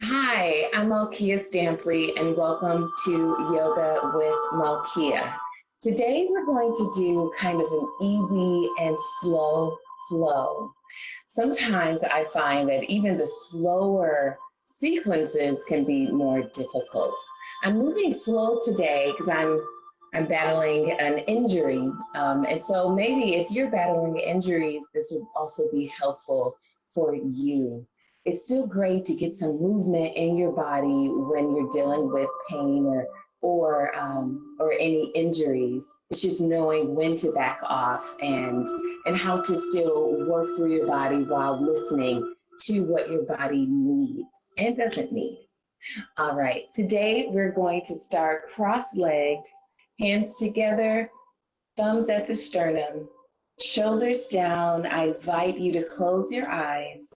Hi, I'm Malkia Stampley, and welcome to Yoga with Malkia. Today, we're going to do kind of an easy and slow flow. Sometimes I find that even the slower sequences can be more difficult. I'm moving slow today because I'm battling an injury, and so maybe if you're battling injuries, this would also be helpful for you. It's still great to get some movement in your body when you're dealing with pain or any injuries. It's just knowing when to back off and how to still work through your body while listening to what your body needs and doesn't need. All right, today we're going to start cross-legged, hands together, thumbs at the sternum, shoulders down. I invite you to close your eyes,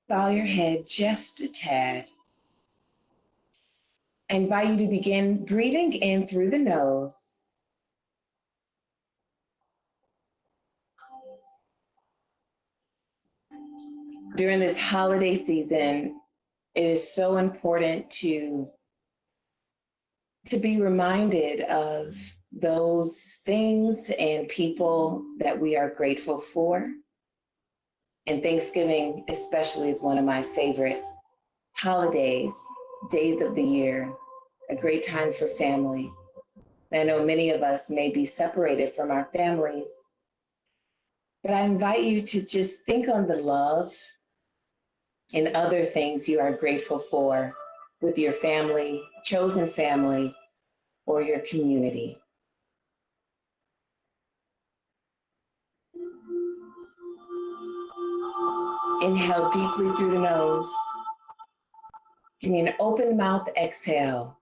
bow your head just a tad. I invite you to begin breathing in through the nose. During this holiday season, it is so important to be reminded of those things and people that we are grateful for. And Thanksgiving especially is one of my favorite holidays, days of the year, a great time for family. I know many of us may be separated from our families, but I invite you to just think on the love and other things you are grateful for with your family, chosen family, or your community. Inhale deeply through the nose. Give me an open mouth exhale.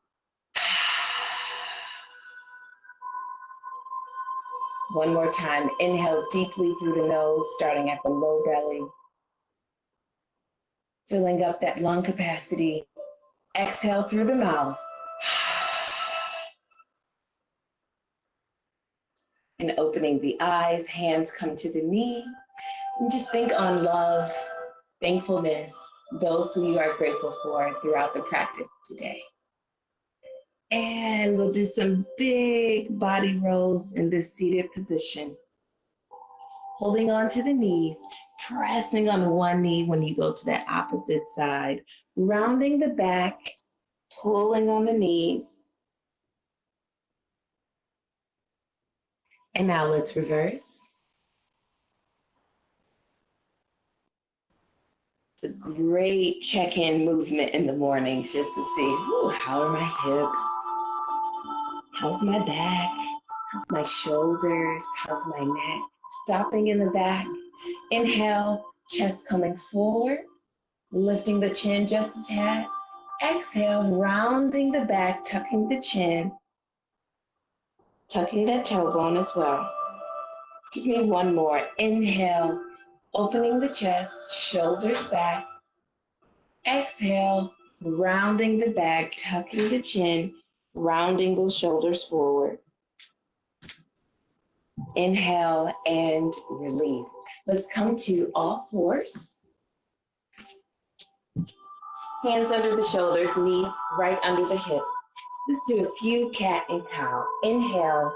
One more time. Inhale deeply through the nose, starting at the low belly. Filling up that lung capacity. Exhale through the mouth. And opening the eyes, hands come to the knee. And just think on love, thankfulness, those who you are grateful for throughout the practice today. And we'll do some big body rolls in this seated position. Holding on to the knees, pressing on one knee when you go to that opposite side, rounding the back, pulling on the knees. And now let's reverse. It's a great check-in movement in the mornings just to see, how are my hips? How's my back? How's my shoulders? How's my neck? Stopping in the back. Inhale, chest coming forward, lifting the chin just a tad. Exhale, rounding the back, tucking the chin, tucking that tailbone as well. Give me one more. Inhale, opening the chest, shoulders back. Exhale, rounding the back, tucking the chin, rounding those shoulders forward. Inhale and release. Let's come to all fours. Hands under the shoulders, knees right under the hips. Let's do a few cat and cow. Inhale.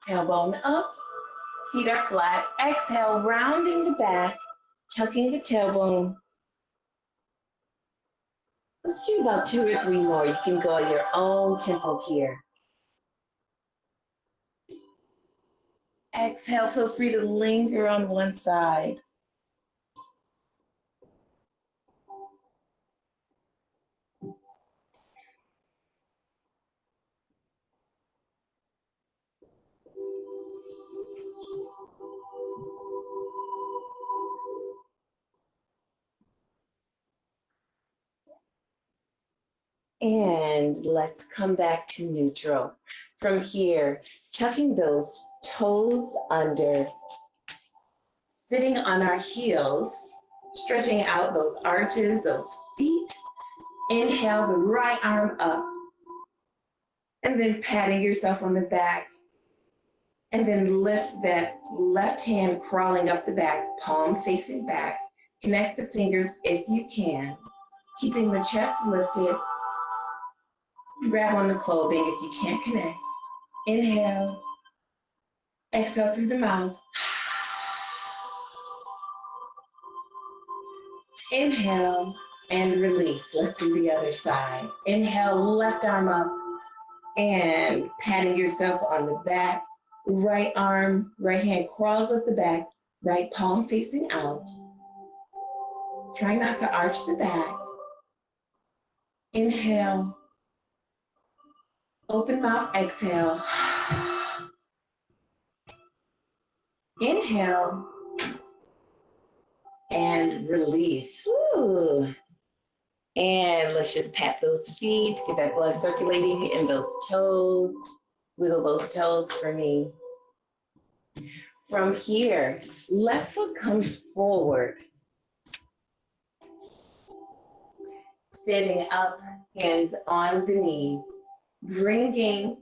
Tailbone up, feet are flat. Exhale, rounding the back, tucking the tailbone. Let's do about 2 or 3 more. You can go at your own tempo here. Exhale, feel free to linger on one side. And let's come back to neutral. From here, tucking those toes under, sitting on our heels, stretching out those arches, those feet. Inhale the right arm up, and then patting yourself on the back. And then lift that left hand crawling up the back, palm facing back. Connect the fingers if you can, keeping the chest lifted. Grab on the clothing if you can't connect. Inhale, exhale through the mouth. Inhale and release. Let's do the other side. Inhale, left arm up and patting yourself on the back. Right arm, right hand crawls up the back, right palm facing out. Try not to arch the back. Inhale, open mouth, exhale. Inhale and release. Woo. And let's just pat those feet, get that blood circulating in those toes. Wiggle those toes for me. From here, left foot comes forward. Sitting up, hands on the knees. Bringing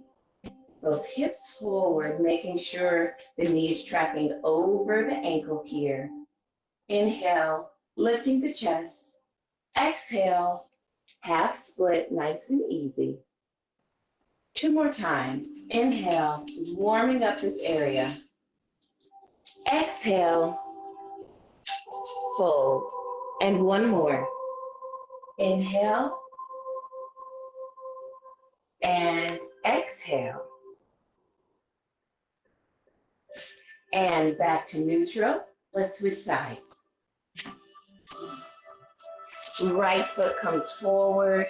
those hips forward, making sure the knee is tracking over the ankle here. Inhale, lifting the chest. Exhale, half split, nice and easy. 2 more times. Inhale, warming up this area. Exhale, fold. And 1 more. Inhale, and exhale. And back to neutral. Let's switch sides. Right foot comes forward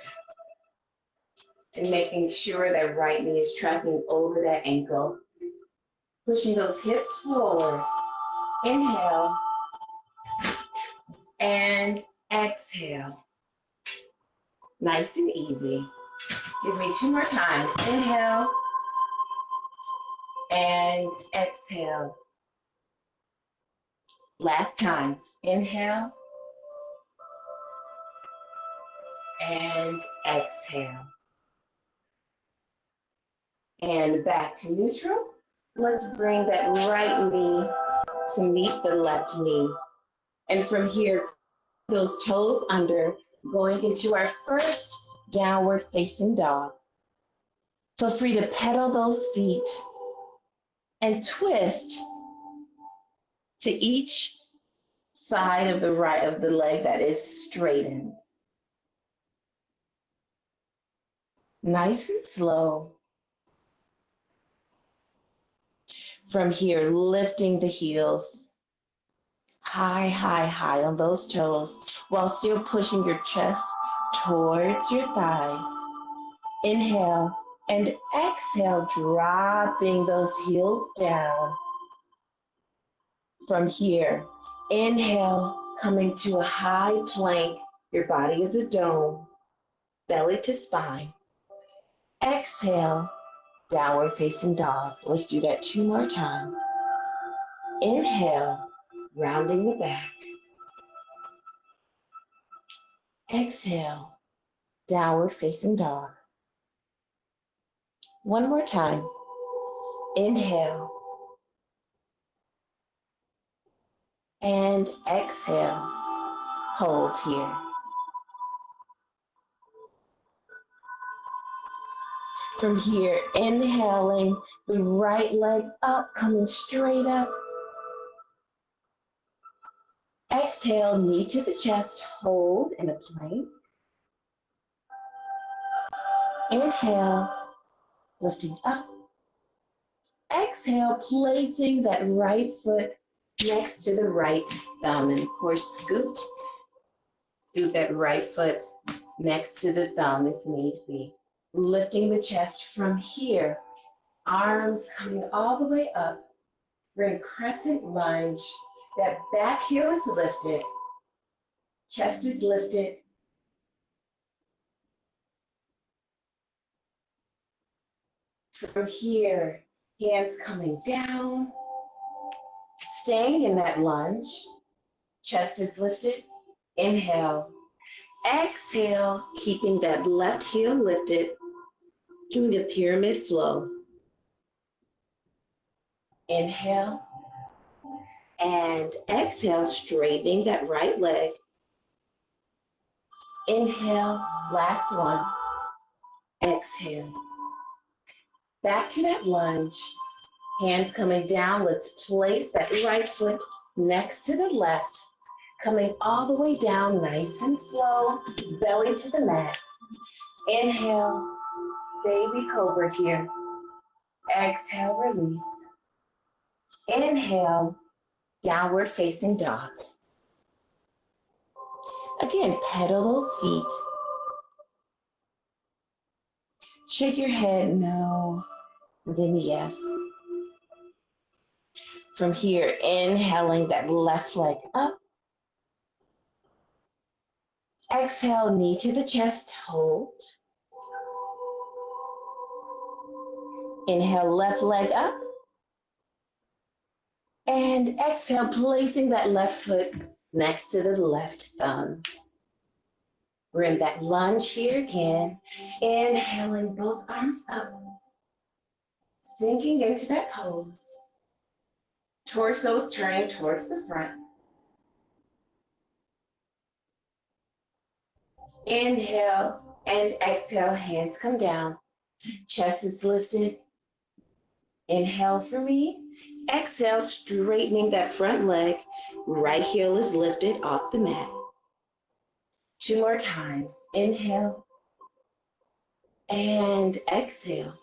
and making sure that right knee is tracking over that ankle. Pushing those hips forward. Inhale and exhale. Nice and easy. Give me 2 more times. Inhale and exhale. Last time. Inhale and exhale. And back to neutral. Let's bring that right knee to meet the left knee. And from here, those toes under, going into our first downward facing dog. Feel free to pedal those feet and twist to each side of the right of the leg that is straightened. Nice and slow. From here, lifting the heels high, high, high on those toes while still pushing your chest towards your thighs. Inhale and exhale, dropping those heels down. From here, inhale, coming to a high plank. Your body is a dome, belly to spine. Exhale, downward facing dog. Let's do that 2 more times. Inhale, rounding the back. Exhale, downward facing dog. 1 more time. Inhale. And exhale. Hold here. From here, inhaling the right leg up, coming straight up. Exhale, knee to the chest, hold in a plank. Inhale, lifting up. Exhale, placing that right foot next to the right thumb. And of course, scoot that right foot next to the thumb if need be. Lifting the chest from here, arms coming all the way up. Bring crescent lunge. That back heel is lifted. Chest is lifted. From here, hands coming down. Staying in that lunge. Chest is lifted. Inhale. Exhale, keeping that left heel lifted. Doing a pyramid flow. Inhale. And exhale, straightening that right leg. Inhale, last one. Exhale. Back to that lunge. Hands coming down. Let's place that right foot next to the left. Coming all the way down, nice and slow. Belly to the mat. Inhale, baby cobra here. Exhale, release. Inhale, downward facing dog. Again, pedal those feet. Shake your head, no, then yes. From here, inhaling that left leg up. Exhale, knee to the chest, hold. Inhale, left leg up. And exhale, placing that left foot next to the left thumb. We're in that lunge here again. Inhaling both arms up. Sinking into that pose. Torso's turning towards the front. Inhale and exhale, hands come down. Chest is lifted. Inhale for me. Exhale, straightening that front leg. Right heel is lifted off the mat. 2 more times. Inhale and exhale.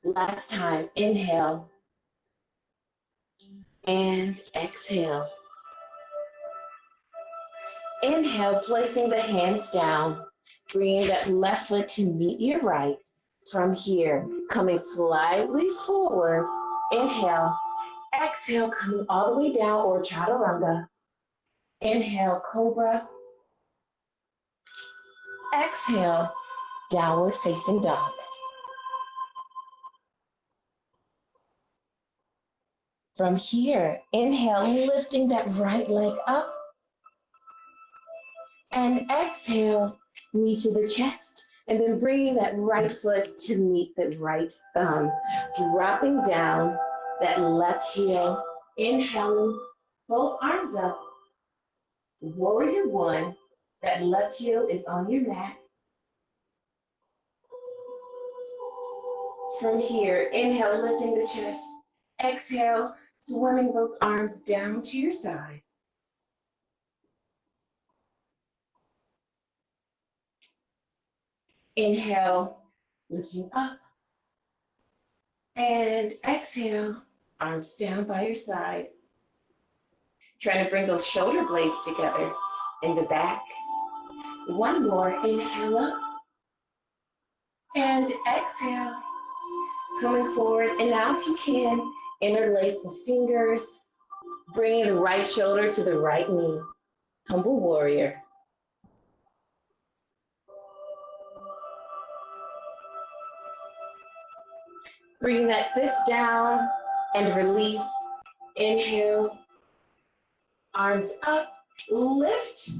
Last time. Inhale and exhale. Inhale, placing the hands down, bringing that left foot to meet your right. From here, coming slightly forward. Inhale. Exhale, coming all the way down, or chaturanga. Inhale, cobra. Exhale, downward facing dog. From here, inhale, lifting that right leg up. And exhale, knee to the chest. And then bringing that right foot to meet the right thumb. Dropping down that left heel. Inhaling, both arms up. Warrior one. That left heel is on your mat. From here, inhale, lifting the chest. Exhale, swimming those arms down to your side. Inhale, looking up. And exhale, arms down by your side. Trying to bring those shoulder blades together in the back. One more, inhale up. And exhale, coming forward. And now if you can, interlace the fingers, bringing the right shoulder to the right knee. Humble warrior. Bring that fist down and release. Inhale, arms up, lift.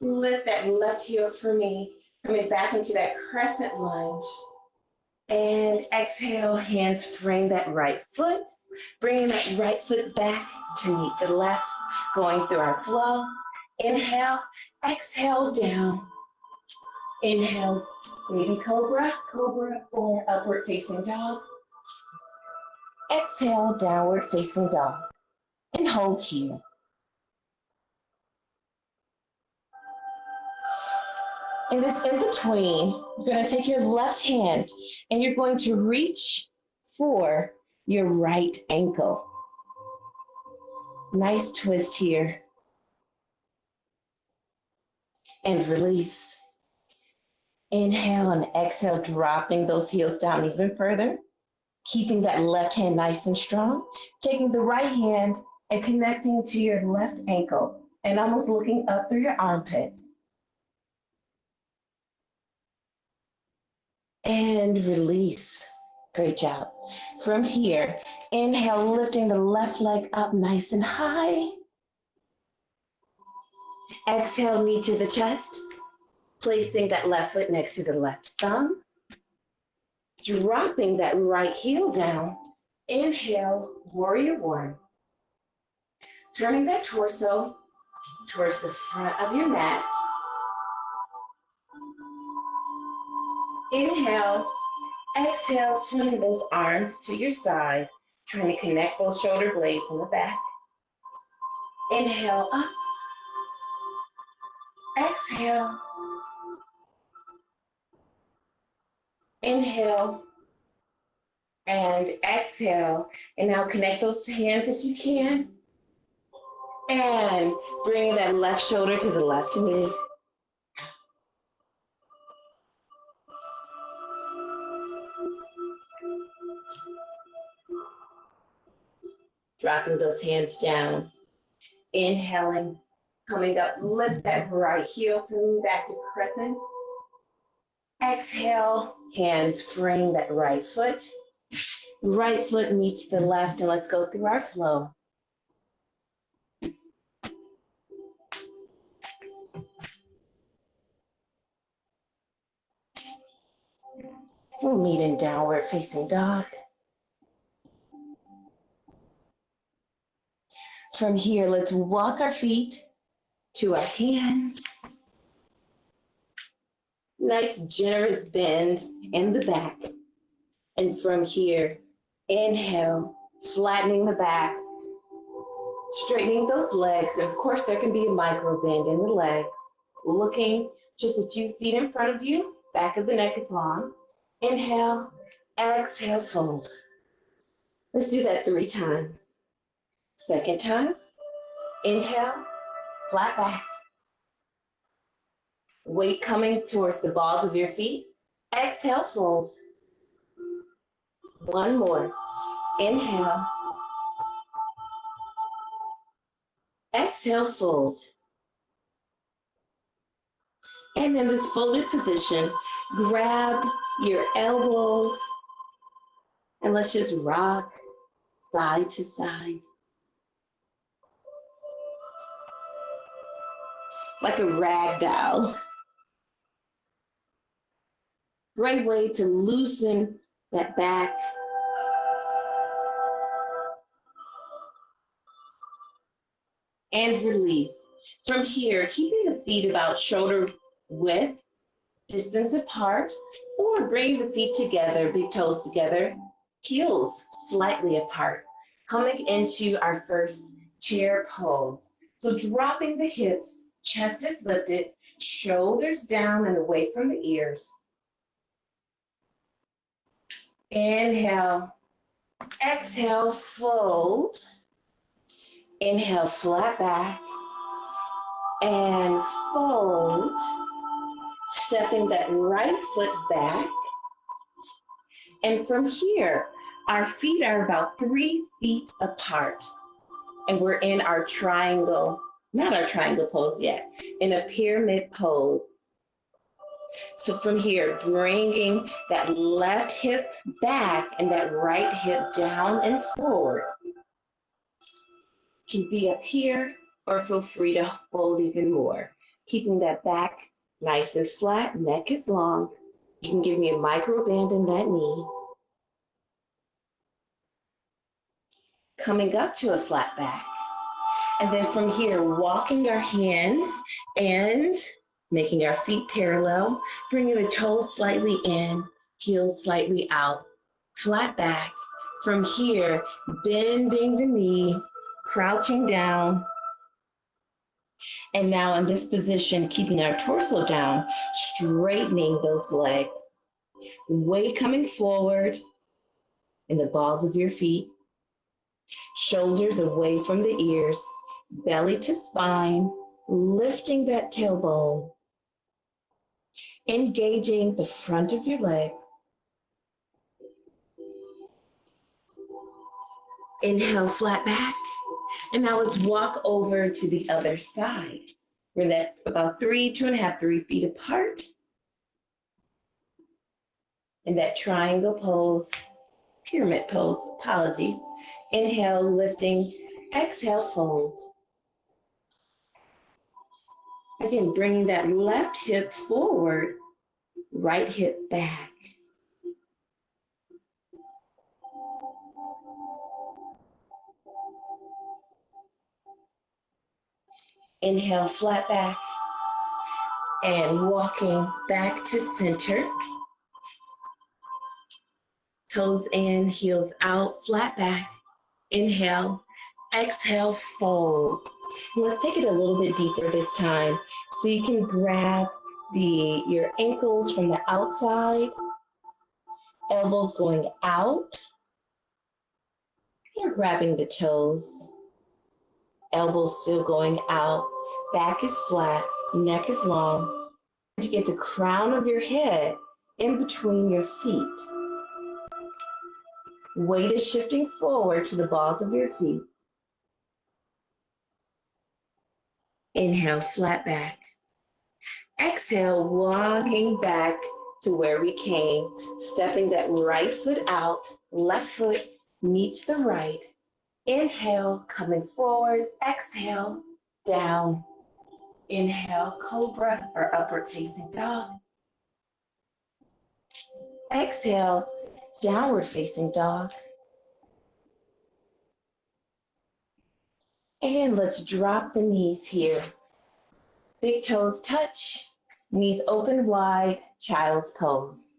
Lift that left heel for me. Coming back into that crescent lunge. And exhale, hands frame that right foot. Bringing that right foot back to meet the left. Going through our flow. Inhale, exhale, down. Inhale, baby cobra, cobra, or upward facing dog. Exhale, downward facing dog. And hold here. In this in-between, you're going to take your left hand and you're going to reach for your right ankle. Nice twist here. And release. Inhale and exhale, dropping those heels down even further. Keeping that left hand nice and strong. Taking the right hand and connecting to your left ankle and almost looking up through your armpits. And release. Great job. From here, inhale, lifting the left leg up nice and high. Exhale, knee to the chest. Placing that left foot next to the left thumb. Dropping that right heel down. Inhale, warrior one. Turning that torso towards the front of your mat. Inhale, exhale, swinging those arms to your side, trying to connect those shoulder blades in the back. Inhale, up. Exhale. Inhale and exhale. And now connect those hands if you can. And bring that left shoulder to the left knee. Dropping those hands down. Inhaling, coming up, lift that right heel from back to crescent. Exhale, hands frame that right foot. Right foot meets the left, and let's go through our flow. We'll meet in downward facing dog. From here, let's walk our feet to our hands. Nice generous bend in the back. And from here, inhale, flattening the back, straightening those legs. And of course, there can be a micro bend in the legs. Looking just a few feet in front of you, back of the neck is long. Inhale, exhale, fold. Let's do that 3 times. Second time, inhale, flat back. Weight coming towards the balls of your feet. Exhale, fold. One more. Inhale. Exhale, fold. And in this folded position, grab your elbows and let's just rock side to side. Like a rag doll. Great way to loosen that back. And release. From here, keeping the feet about shoulder width, distance apart, or bring the feet together, big toes together, heels slightly apart. Coming into our first chair pose. So dropping the hips, chest is lifted, shoulders down and away from the ears. Inhale, exhale, fold. Inhale, flat back, and fold. Stepping that right foot back. And from here, our feet are about 3 feet apart. And we're in our triangle, not our triangle pose yet, in a pyramid pose. So from here, bringing that left hip back and that right hip down and forward. Can be up here or feel free to fold even more. Keeping that back nice and flat, neck is long. You can give me a micro bend in that knee. Coming up to a flat back. And then from here, walking our hands and making our feet parallel, bringing the toes slightly in, heels slightly out, flat back. From here, bending the knee, crouching down. And now in this position, keeping our torso down, straightening those legs. Weight coming forward in the balls of your feet. Shoulders away from the ears, belly to spine, lifting that tailbone. Engaging the front of your legs. Inhale, flat back. And now let's walk over to the other side. We're at about 2.5, 3 feet apart. In that triangle pose, pyramid pose, apologies. Inhale, lifting, exhale, fold. Again, bringing that left hip forward, right hip back. Inhale, flat back, and walking back to center. Toes in, heels out, flat back. Inhale, exhale, fold. And let's take it a little bit deeper this time. So you can grab your ankles from the outside, elbows going out. You're grabbing the toes, elbows still going out, back is flat, neck is long. To get the crown of your head in between your feet. Weight is shifting forward to the balls of your feet. Inhale, flat back. Exhale, walking back to where we came, stepping that right foot out, left foot meets the right. Inhale, coming forward. Exhale, down. Inhale, cobra or upward facing dog. Exhale, downward facing dog. And let's drop the knees here. Big toes touch, knees open wide, child's pose.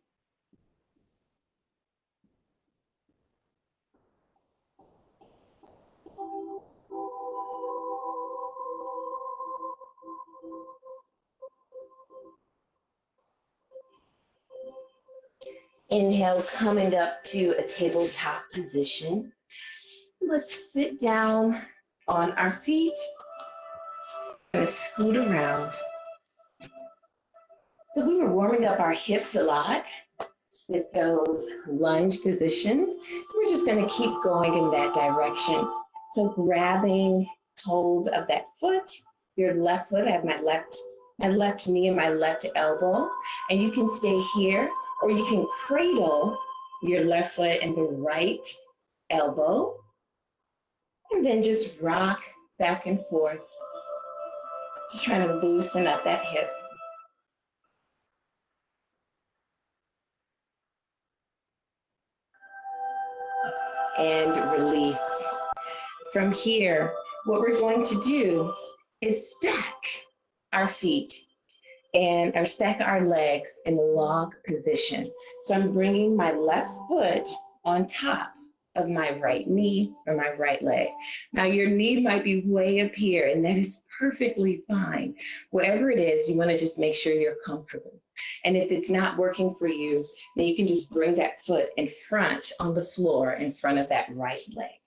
Inhale, coming up to a tabletop position. Let's sit down on our feet. We're going to scoot around. So we were warming up our hips a lot with those lunge positions. We're just going to keep going in that direction. So grabbing hold of that foot, your left foot, I have my left knee and my left elbow, and you can stay here, or you can cradle your left foot and the right elbow, and then just rock back and forth, just trying to loosen up that hip. And release. From here, what we're going to do is stack our feet or stack our legs in a log position. So I'm bringing my left foot on top of my right knee or my right leg. Now your knee might be way up here, and that is perfectly fine. Wherever it is, you want to just make sure you're comfortable. And if it's not working for you, then you can just bring that foot in front on the floor in front of that right leg.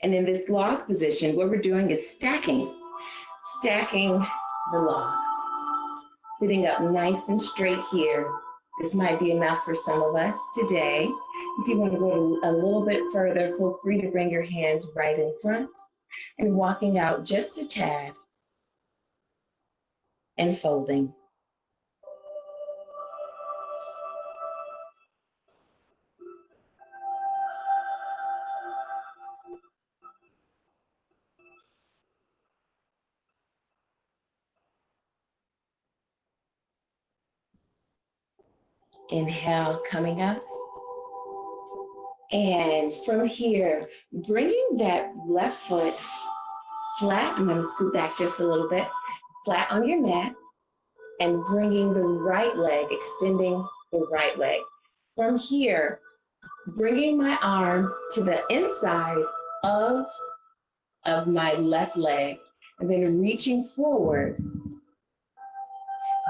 And in this log position, what we're doing is stacking the logs. Sitting up nice and straight here. This might be enough for some of us today. If you want to go a little bit further, feel free to bring your hands right in front and walking out just a tad and folding. Inhale, coming up. And from here, bringing that left foot flat. I'm going to scoot back just a little bit, flat on your mat, and bringing the right leg, extending the right leg. From here, bringing my arm to the inside of my left leg, and then reaching forward,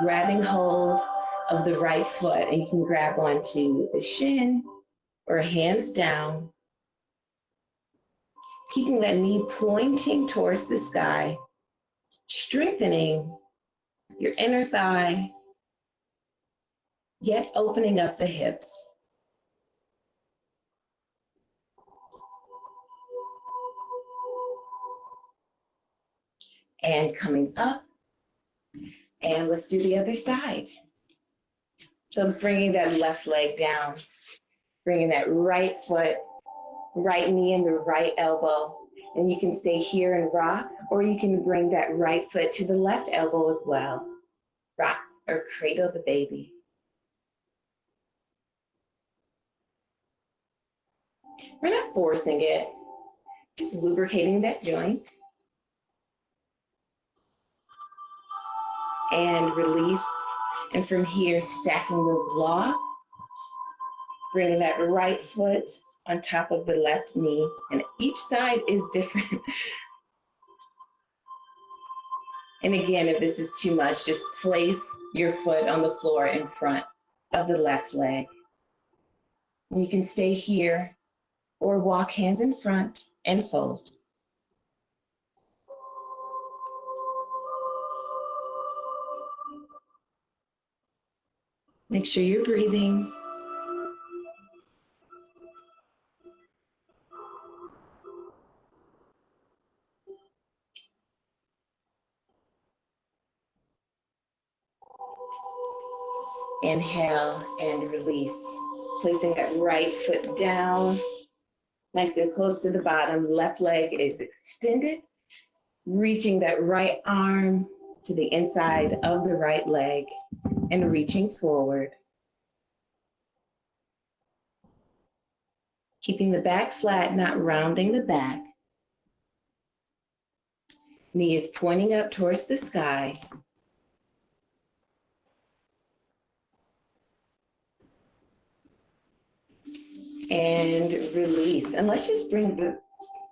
grabbing hold of the right foot, and you can grab onto the shin or hands down, keeping that knee pointing towards the sky, strengthening your inner thigh, yet opening up the hips. And coming up, and let's do the other side. So bringing that left leg down, bringing that right foot, right knee and the right elbow. And you can stay here and rock, or you can bring that right foot to the left elbow as well. Rock or cradle the baby. We're not forcing it, just lubricating that joint. And release. And from here, stacking those logs, bringing that right foot on top of the left knee. And each side is different. And again, if this is too much, just place your foot on the floor in front of the left leg. And you can stay here or walk hands in front and fold. Make sure you're breathing. Inhale and release. Placing that right foot down, nice and close to the bottom. Left leg is extended. Reaching that right arm to the inside of the right leg and reaching forward. Keeping the back flat, not rounding the back. Knee is pointing up towards the sky. And release. And let's just bring the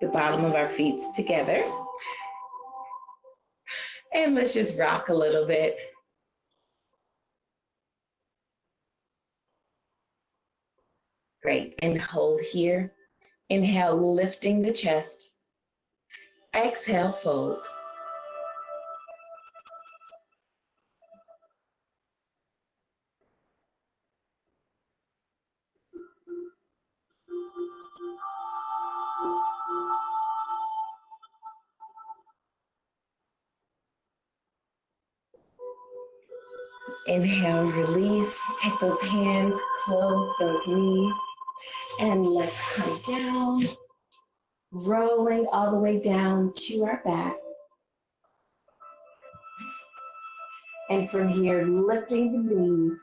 bottom of our feet together. And let's just rock a little bit. Great. And hold here. Inhale, lifting the chest. Exhale, fold. Inhale, release. Take those hands, close those knees, and let's come down, rolling all the way down to our back. And from here, lifting the knees.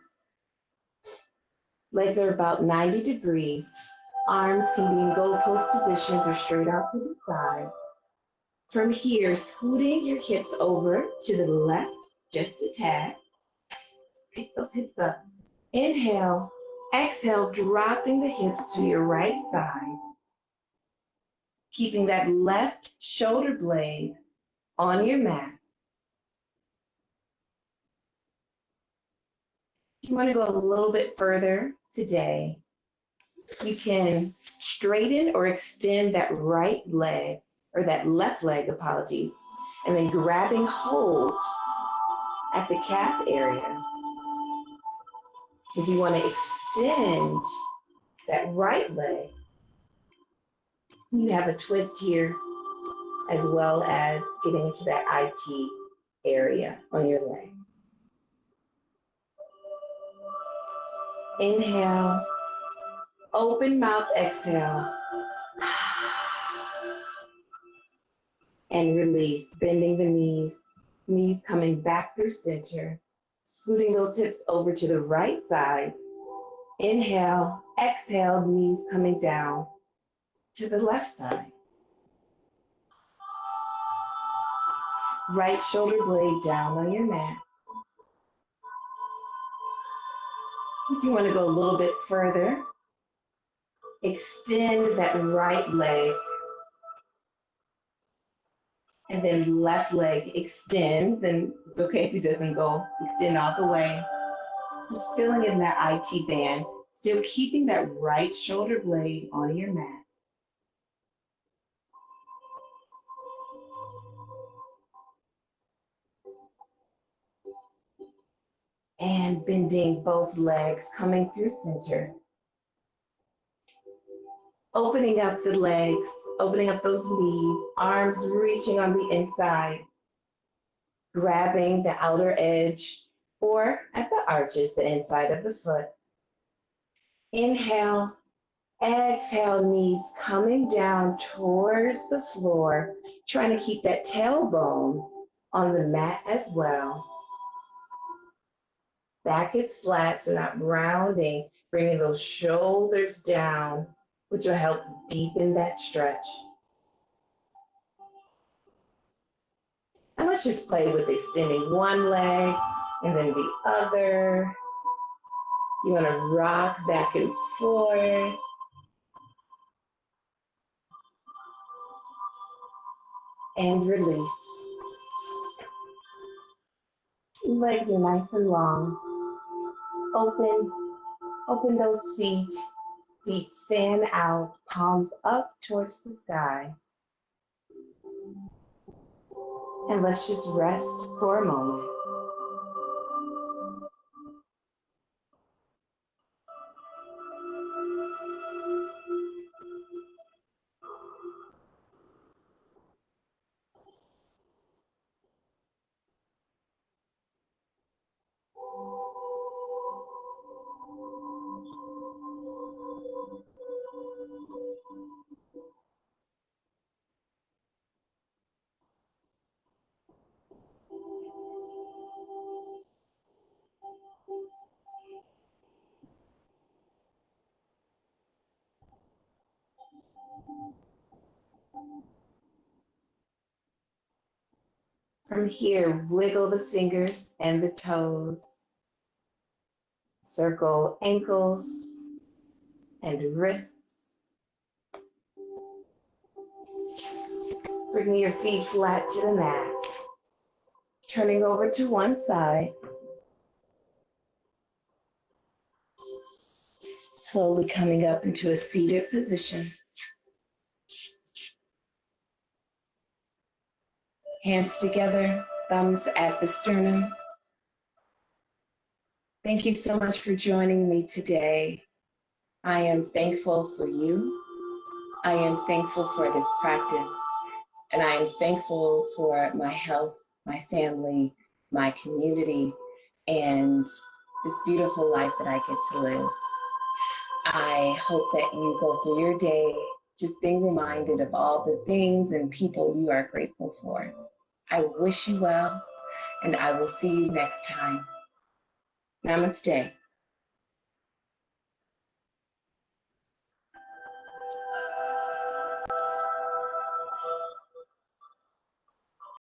Legs are about 90 degrees. Arms can be in goalpost positions or straight out to the side. From here, scooting your hips over to the left, just a tad. Pick those hips up. Inhale, exhale, dropping the hips to your right side. Keeping that left shoulder blade on your mat. If you want to go a little bit further today, you can straighten or extend that right leg, or that left leg, apologies, and then grabbing hold at the calf area. If you want to extend that right leg, you have a twist here, as well as getting into that IT area on your leg. Inhale, open mouth, exhale. And release, bending the knees, knees coming back through center, scooting those hips over to the right side. Inhale, exhale, knees coming down to the left side. Right shoulder blade down on your mat. If you want to go a little bit further, extend that right leg. And then left leg extends, and it's okay if it doesn't go extend all the way. Just filling in that IT band, still keeping that right shoulder blade on your mat. And bending both legs, coming through center. Opening up the legs, opening up those knees, arms reaching on the inside, grabbing the outer edge or at the arches, the inside of the foot. Inhale, exhale, knees coming down towards the floor, trying to keep that tailbone on the mat as well. Back is flat, so not rounding, bringing those shoulders down, which will help deepen that stretch. And let's just play with extending one leg and then the other. You want to rock back and forth. And release. Legs are nice and long. Open those feet. Feet fan out, palms up towards the sky. And let's just rest for a moment. From here, wiggle the fingers and the toes. Circle ankles and wrists. Bring your feet flat to the mat. Turning over to one side. Slowly coming up into a seated position. Hands together, thumbs at the sternum. Thank you so much for joining me today. I am thankful for you. I am thankful for this practice. And I am thankful for my health, my family, my community, and this beautiful life that I get to live. I hope that you go through your day just being reminded of all the things and people you are grateful for. I wish you well, and I will see you next time. Namaste.